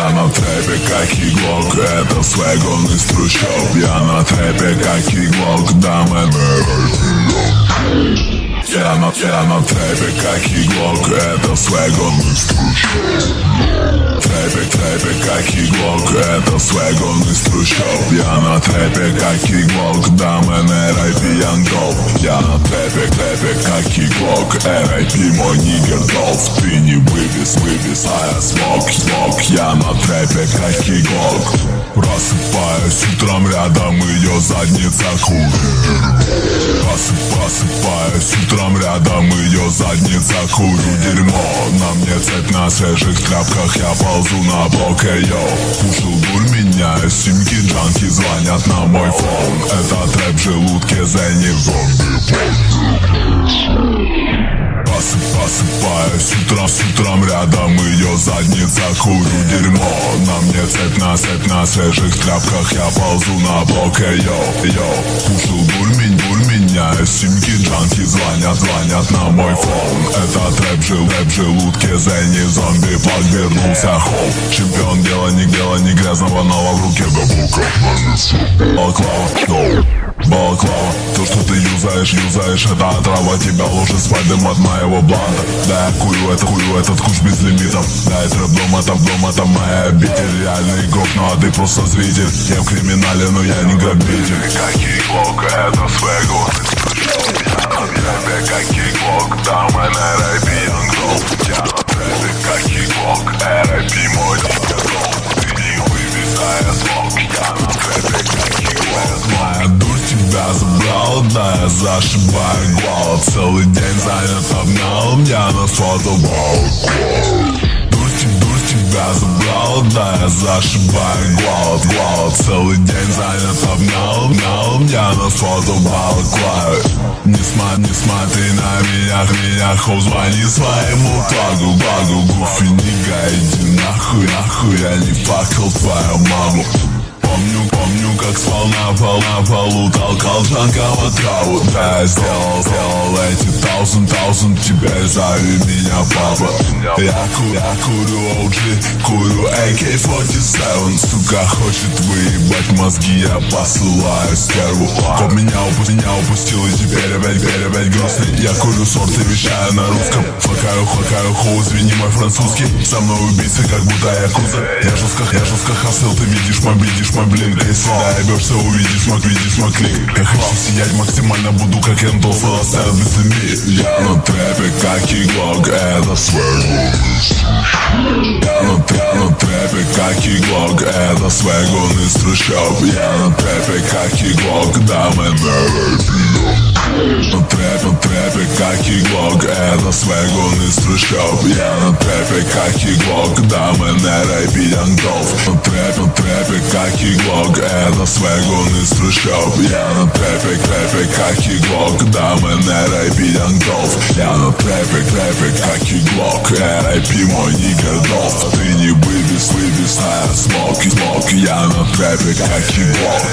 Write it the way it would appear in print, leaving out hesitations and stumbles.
Я на трэпе, как и глок, это свэг, он из трущоб. Я на трэпе, как и глок, да, мэн. Я на трэпе, как и глок, это свэг, он из трущоб. Трэпе, как и глок, это свэг, он из трущоб. Я на трэпе, как и глок, да, мэн, R.I.P. Young Dolph. Я на трэпе, как и глок, R.I.P. мой нигер Долф. Ты не вывез, а я смог. Я на трэпе, как и глок. Просыпаюсь утром, рядом ее задница курит. Просыпаюсь утром, рядом ее задница курю дерьмо. На мне цепь на свежих тряпках, я ползу на блок, йоу. Пушил дурь, меняю симки, джанки звонят на мой фон. Это трэп в желудке, зэни зомби. Просыпаюсь утром, рядом ее задница курю дерьмо. На мне цепь на свежих тряпках, я ползу на блок, йоу. Пушил дурь, меняю симки, джанки звонят на мой фон. Это трэп в желудке, зэни зомби, подвернулся холл. Чемпион, дело не грязного, но в руке бабука. Балаклава, то, что ты юзаешь, это отрава. Тебя ложит спать дым от моего бланта. Да, я курю этот куш без лимитов. Да, это дом, это моя обитель. Реальный игрок, ну а ты просто зритель. Я в криминале, но я не грабитель. Как и глок, это свэг, он из трущоб. Я на трэпе, как и глок, да, мэн, R.I.P. Young Dolph. Я на трэпе, как и глок, R.I.P. мой нигер Долф. Ты не вывез, а я смог. Я на трэпе, как и глок. Моя дурь тебя забрала, да, я зашибаю гвал. Целый день занят обналом, я на фотобал. Дурь тебя забрала, да, я зашибаю гвал. Целый день занят обналом, я на фотобал. Не смотри на меня, хоу, звони своему плагу. Гуфи, нига, иди нахуй, я не факел твою маму. Помню, как спал на полу, толкал джанкова траву. Да, я сделал эти 1000, теперь зови меня папа. Я курю OG, курю AK-47. Сука хочет выебать мозги, я посылаю стерву. Коп меня упустил и теперь опять грустный. Я курю сорт и вещаю на русском. Флакаю, хоу, извини мой французский. Со мной убийцы, как будто якуза. Я жестко хасл, ты видишь мой блинк. Если доебешься, увидишь мой клик. Я хочу сиять максимально, буду как Энтол, фалостер без лимит. Я на трэпе, как и глок, это свэг. Я на трэпе, как и глок, это свэг, он из трущоб. Я на трэпе, как и глок, да, мэн, на трэпе, как и глок, это свэг, он из трущоб. Я на трэпе, как и глок, да, мэн, R.I.P. Young Dolph. На трэпе, как и глок, это свэг, он из трущоб. Я на трэпе, как и глок, да, мэн, R.I.P. Young Dolph. Я на трэпе, как и глок, R.I.P. мой нигер Долф. Ты не вывез, а я смог. Я на трэпе, как и глок.